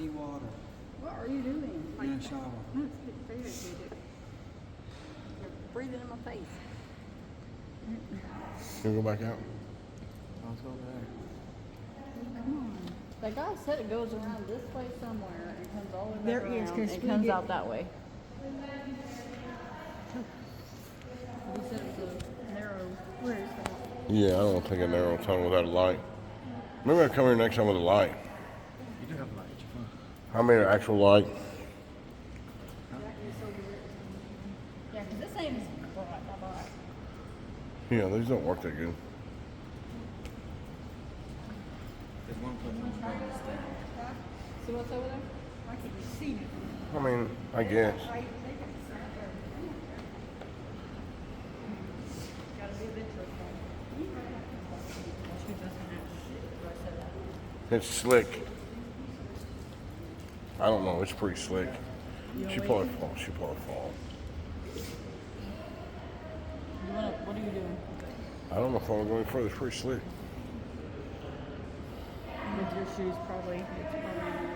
need water. What are you doing? In the shower. You're breathing in my face. Can we go back out? Let's go there. Come on. The guy said it goes around this way somewhere and comes all the way There back is, around 'cause and we comes get- out that way. He said it was a narrow. Where is that? Yeah, I don't think a narrow tunnel without a light. Maybe I'll come here next time with a light. You do have lights. You're fine. I made an actual light. Yeah, because this ain't bright. Yeah, these don't work that good. There's one place on the stand. See what's over there? I can see it. I mean, I guess. Gotta be a bit truthful. She doesn't have shit. I said that. It's slick. I don't know. It's pretty slick. She probably fall. She probably fall. What are you doing? I don't know if I want to go any further. It's pretty slick. With your shoes, probably. It's probably